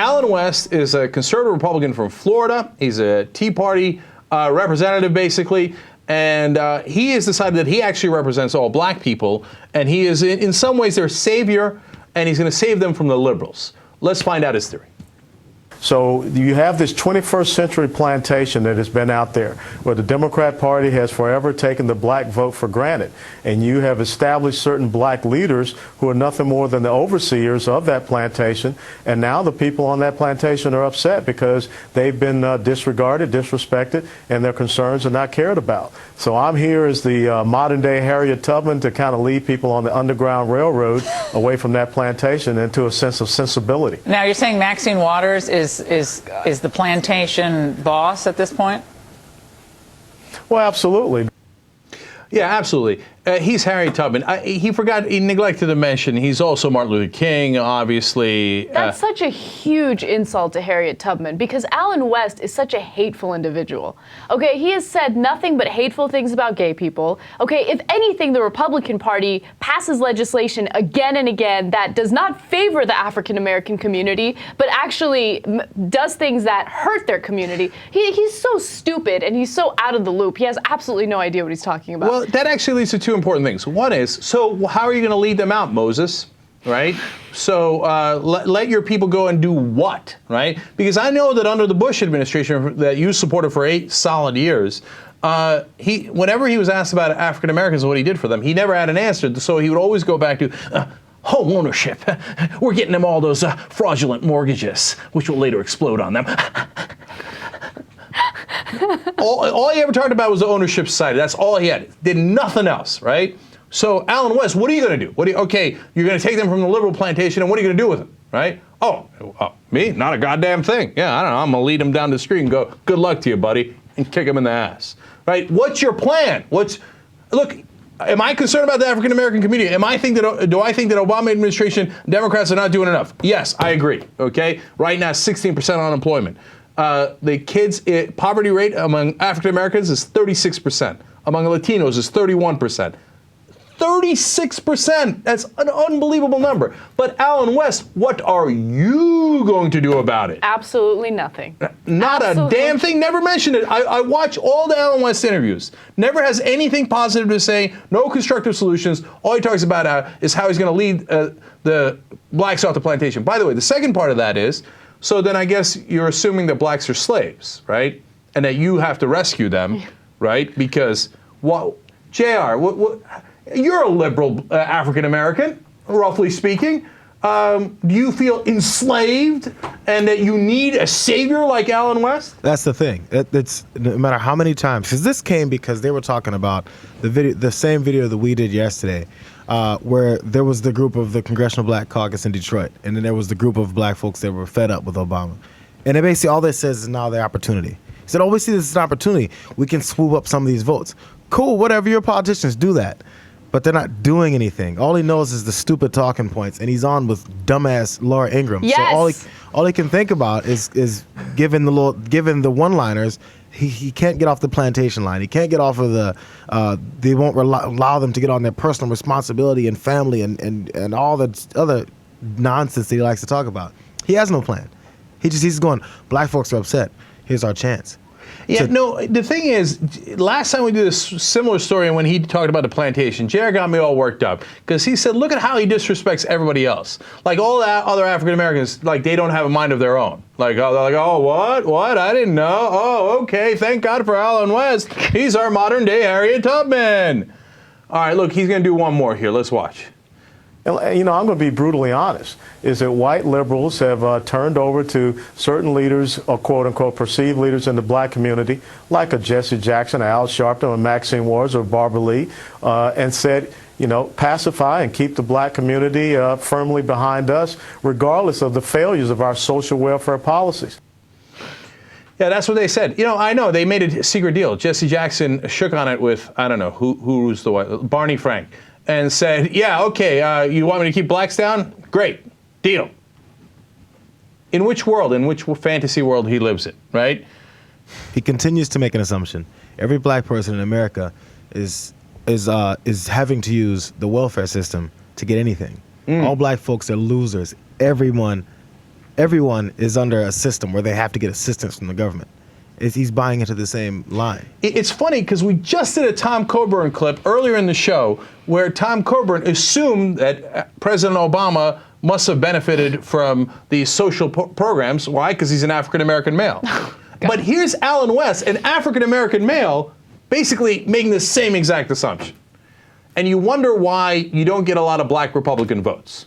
Allan West is a conservative Republican from Florida. He's a Tea Party representative, basically. And he has decided that he actually represents all black people. And he is, in some ways, their savior. And he's going to save them from the liberals. Let's find out his theory. So you have this 21st century plantation that has been out there where the Democrat Party has forever taken the black vote for granted. And you have established certain black leaders who are nothing more than the overseers of that plantation. And now the people on that plantation are upset because they've been disregarded, disrespected, and their concerns are not cared about. So I'm here as the modern day Harriet Tubman to kind of lead people on the Underground Railroad away from that plantation into a sense of sensibility. Now you're saying Maxine Waters is the plantation boss at this point? Well, absolutely. Yeah, absolutely. He's Harriet Tubman. He neglected to mention he's also Martin Luther King, obviously. That's such a huge insult to Harriet Tubman because Allan West is such a hateful individual. Okay, he has said nothing but hateful things about gay people. Okay, if anything, the Republican Party passes legislation again and again that does not favor the African American community, but actually does things that hurt their community. He's so stupid and he's so out of the loop. He has absolutely no idea what he's talking about. Well, that actually leads to two important things. One is, so how are you going to lead them out, Moses? Right? So let your people go and do what? Right? Because I know that under the Bush administration that you supported for 8 solid years, whenever he was asked about African Americans and what he did for them, he never had an answer. So he would always go back to home ownership. We're getting them all those fraudulent mortgages, which will later explode on them. all he ever talked about was the ownership side. That's all he had. Did nothing else, right? So Allan West, what are you going to do? Okay, you're going to take them from the liberal plantation, and what are you going to do with them, right? Oh, me? Not a goddamn thing. Yeah, I don't know. I'm going to lead them down the street and go, good luck to you, buddy, and kick them in the ass, right? What's your plan? Look, am I concerned about the African American community? Do I think that Obama administration Democrats are not doing enough? Yes, I agree. Okay, right now 16% unemployment. The poverty rate among African Americans is 36%. Among Latinos is 31%. 36%. That's an unbelievable number. But Allan West, what are you going to do about it? Absolutely nothing. Not a damn thing. Never mentioned it. I watch all the Allan West interviews. Never has anything positive to say. No constructive solutions. All he talks about is how he's going to lead the blacks off the plantation. By the way, the second part of that is, so then I guess you're assuming that blacks are slaves, right? And that you have to rescue them, right? Because JR, you're a liberal African American, roughly speaking. Do you feel enslaved and that you need a savior like Allan West? That's the thing. It's no matter how many times, because this came because they were talking about the same video that we did yesterday, where there was the group of the Congressional Black Caucus in Detroit, and then there was the group of black folks that were fed up with Obama. And basically all this says is now their opportunity. He said, we see this as an opportunity. We can swoop up some of these votes. Cool, whatever, your politicians do that. But they're not doing anything. All he knows is the stupid talking points, and he's on with dumbass Laura Ingraham. Yes. So all he can think about is given the one-liners. He can't get off the plantation line. He can't get off of they won't allow them to get on their personal responsibility and family and all the other nonsense that he likes to talk about. He has no plan. He's going, black folks are upset. Here's our chance. Yeah, no, the thing is, last time we did a similar story when he talked about the plantation, Jayar got me all worked up because he said, look at how he disrespects everybody else. Like all the other African Americans, like they don't have a mind of their own. Like, they're like, oh, what? I didn't know. Oh, okay, thank God for Allan West. He's our modern day Harriet Tubman. All right, look, he's going to do one more here. Let's watch. You know, I'm going to be brutally honest, is that white liberals have turned over to certain leaders, or quote unquote perceived leaders in the black community, like a Jesse Jackson, Al Sharpton, or Maxine Waters, or Barbara Lee, and said, you know, pacify and keep the black community firmly behind us, regardless of the failures of our social welfare policies. Yeah, that's what they said. You know, I know they made a secret deal. Jesse Jackson shook on it with, I don't know, who's the one, Barney Frank. And said, yeah, okay, you want me to keep blacks down? Great, deal. In which world, in which fantasy world he lives in, right? He continues to make an assumption. Every black person in America is having to use the welfare system to get anything. All black folks are losers. Everyone everyone is under a system where they have to get assistance from the government. He's buying into the same line. It's funny because we just did a Tom Coburn clip earlier in the show where Tom Coburn assumed that President Obama must have benefited from these social programs. Why? Because he's an African-American male. But here's Allan West, an African-American male, basically making the same exact assumption. And you wonder why you don't get a lot of black Republican votes.